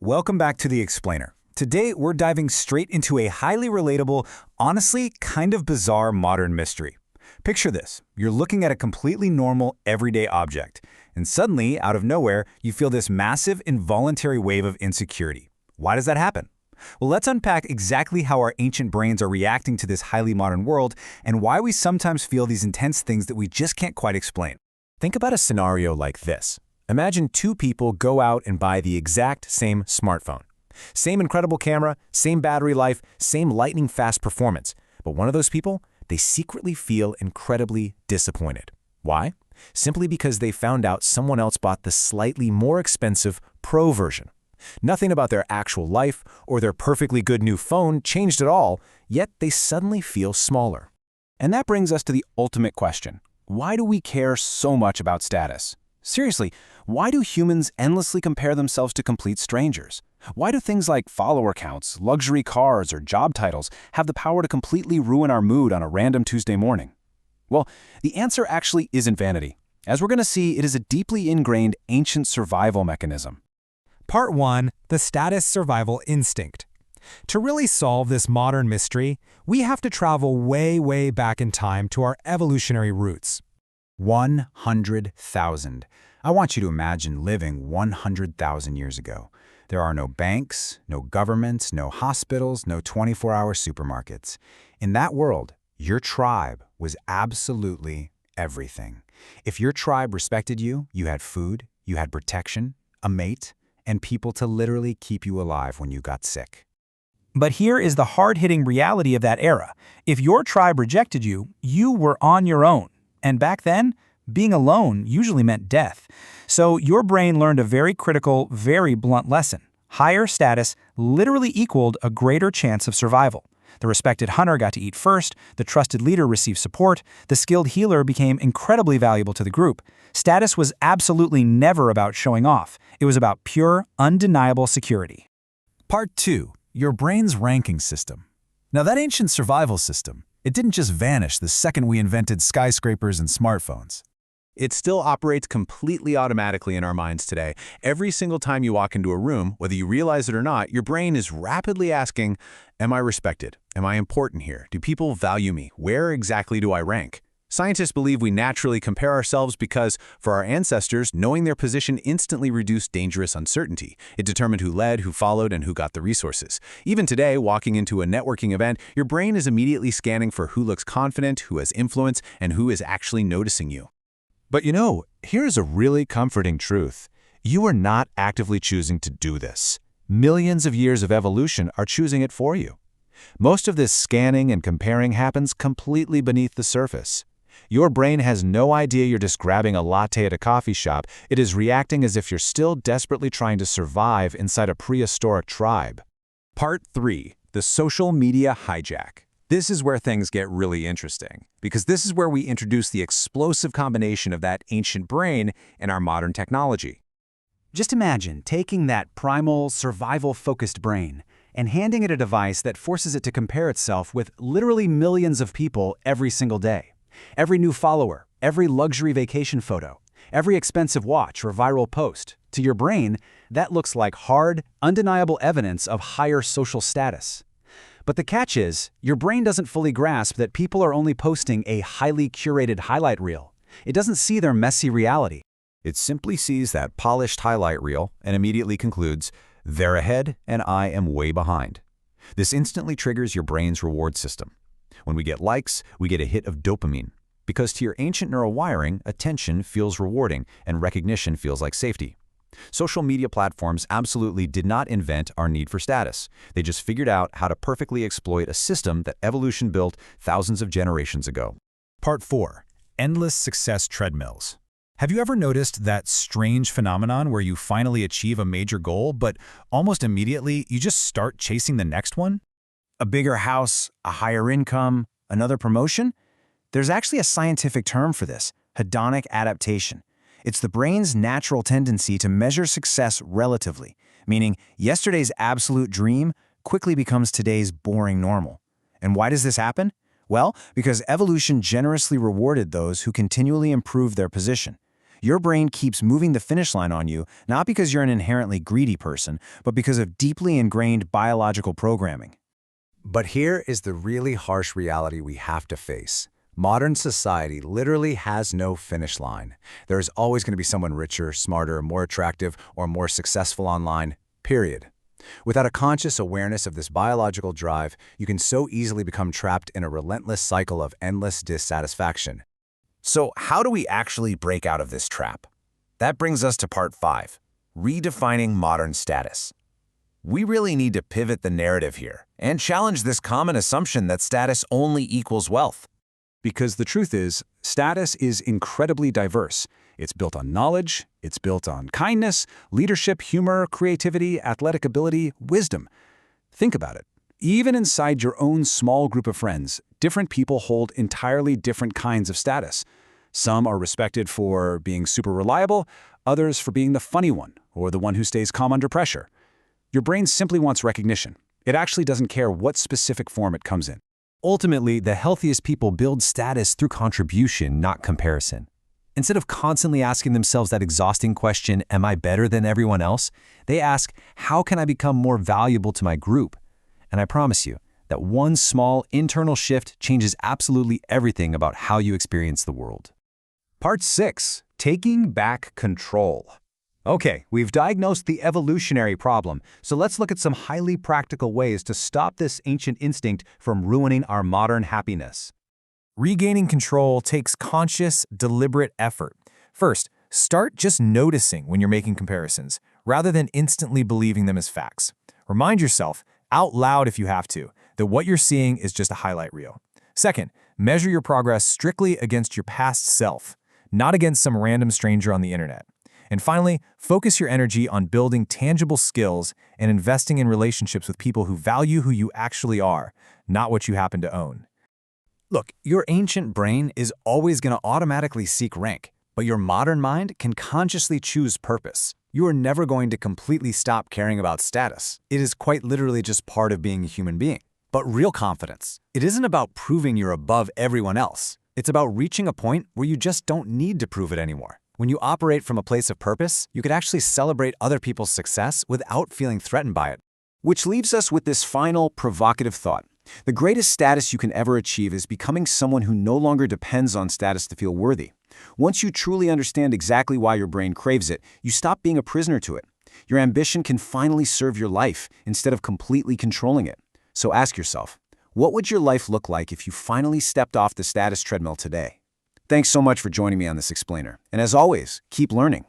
Welcome back to The Explainer. Today, we're diving straight into a highly relatable, honestly kind of bizarre modern mystery. Picture this. You're looking at a completely normal, everyday object, and suddenly, out of nowhere, you feel this massive, involuntary wave of insecurity. Why does that happen? Well, let's unpack exactly how our ancient brains are reacting to this highly modern world and why we sometimes feel these intense things that we just can't quite explain. Think about a scenario like this. Imagine two people go out and buy the exact same smartphone. Same incredible camera, same battery life, same lightning-fast performance. But one of those people, they secretly feel incredibly disappointed. Why? Simply because they found out someone else bought the slightly more expensive Pro version. Nothing about their actual life or their perfectly good new phone changed at all, yet they suddenly feel smaller. And that brings us to the ultimate question. Why do we care so much about status? Seriously, why do humans endlessly compare themselves to complete strangers? Why do things like follower counts, luxury cars, or job titles have the power to completely ruin our mood on a random Tuesday morning? Well, the answer actually isn't vanity. As we're going to see, it is a deeply ingrained ancient survival mechanism. Part 1. The Status Survival Instinct. To really solve this modern mystery, we have to travel way back in time to our evolutionary roots. 100,000. I want you to imagine living 100,000 years ago. There are no banks, no governments, no hospitals, no 24-hour supermarkets. In that world, your tribe was absolutely everything. If your tribe respected you, you had food, you had protection, a mate, and people to literally keep you alive when you got sick. But here is the hard-hitting reality of that era. If your tribe rejected you, you were on your own. And back then, being alone usually meant death. So your brain learned a very critical, very blunt lesson. Higher status literally equaled a greater chance of survival. The respected hunter got to eat first, the trusted leader received support, the skilled healer became incredibly valuable to the group. Status was absolutely never about showing off. It was about pure, undeniable security. Part 2. Your brain's ranking system. Now that ancient survival system, it didn't just vanish the second we invented skyscrapers and smartphones. It still operates completely automatically in our minds today. Every single time you walk into a room, whether you realize it or not, your brain is rapidly asking, am I respected? Am I important here? Do people value me? Where exactly do I rank? Scientists believe we naturally compare ourselves because, for our ancestors, knowing their position instantly reduced dangerous uncertainty. It determined who led, who followed, and who got the resources. Even today, walking into a networking event, your brain is immediately scanning for who looks confident, who has influence, and who is actually noticing you. But here's a really comforting truth. You are not actively choosing to do this. Millions of years of evolution are choosing it for you. Most of this scanning and comparing happens completely beneath the surface. Your brain has no idea you're just grabbing a latte at a coffee shop. It is reacting as if you're still desperately trying to survive inside a prehistoric tribe. Part 3. The Social Media Hijack. This is where things get really interesting, because this is where we introduce the explosive combination of that ancient brain and our modern technology. Just imagine taking that primal, survival-focused brain and handing it a device that forces it to compare itself with literally millions of people every single day. Every new follower, every luxury vacation photo, every expensive watch or viral post. To your brain, that looks like hard, undeniable evidence of higher social status. But the catch is, your brain doesn't fully grasp that people are only posting a highly curated highlight reel. It doesn't see their messy reality. It simply sees that polished highlight reel and immediately concludes, they're ahead and I am way behind. This instantly triggers your brain's reward system. When we get likes, we get a hit of dopamine. Because to your ancient neural wiring, attention feels rewarding and recognition feels like safety. Social media platforms absolutely did not invent our need for status. They just figured out how to perfectly exploit a system that evolution built thousands of generations ago. Part 4. Endless success treadmills. Have you ever noticed that strange phenomenon where you finally achieve a major goal, but almost immediately you just start chasing the next one? A bigger house, a higher income, another promotion? There's actually a scientific term for this, hedonic adaptation. It's the brain's natural tendency to measure success relatively, meaning yesterday's absolute dream quickly becomes today's boring normal. And why does this happen? Well, because evolution generously rewarded those who continually improve their position. Your brain keeps moving the finish line on you, not because you're an inherently greedy person, but because of deeply ingrained biological programming. But here is the really harsh reality we have to face. Modern society literally has no finish line. There's always going to be someone richer, smarter, more attractive, or more successful online, period. Without a conscious awareness of this biological drive, you can so easily become trapped in a relentless cycle of endless dissatisfaction. So how do we actually break out of this trap? That brings us to part 5, redefining modern status. We really need to pivot the narrative here and challenge this common assumption that status only equals wealth. Because the truth is, status is incredibly diverse. It's built on knowledge, it's built on kindness, leadership, humor, creativity, athletic ability, wisdom. Think about it. Even inside your own small group of friends, different people hold entirely different kinds of status. Some are respected for being super reliable, others for being the funny one or the one who stays calm under pressure. Your brain simply wants recognition. It actually doesn't care what specific form it comes in. Ultimately, the healthiest people build status through contribution, not comparison. Instead of constantly asking themselves that exhausting question, am I better than everyone else? They ask, how can I become more valuable to my group? And I promise you that one small internal shift changes absolutely everything about how you experience the world. Part 6, taking back control. Okay, we've diagnosed the evolutionary problem, so let's look at some highly practical ways to stop this ancient instinct from ruining our modern happiness. Regaining control takes conscious, deliberate effort. First, start just noticing when you're making comparisons, rather than instantly believing them as facts. Remind yourself, out loud if you have to, that what you're seeing is just a highlight reel. Second, measure your progress strictly against your past self, not against some random stranger on the internet. And finally, focus your energy on building tangible skills and investing in relationships with people who value who you actually are, not what you happen to own. Look, your ancient brain is always going to automatically seek rank, but your modern mind can consciously choose purpose. You are never going to completely stop caring about status. It is quite literally just part of being a human being. But real confidence, it isn't about proving you're above everyone else. It's about reaching a point where you just don't need to prove it anymore. When you operate from a place of purpose, you could actually celebrate other people's success without feeling threatened by it. Which leaves us with this final provocative thought. The greatest status you can ever achieve is becoming someone who no longer depends on status to feel worthy. Once you truly understand exactly why your brain craves it, you stop being a prisoner to it. Your ambition can finally serve your life instead of completely controlling it. So ask yourself, what would your life look like if you finally stepped off the status treadmill today? Thanks so much for joining me on this explainer. And as always, keep learning.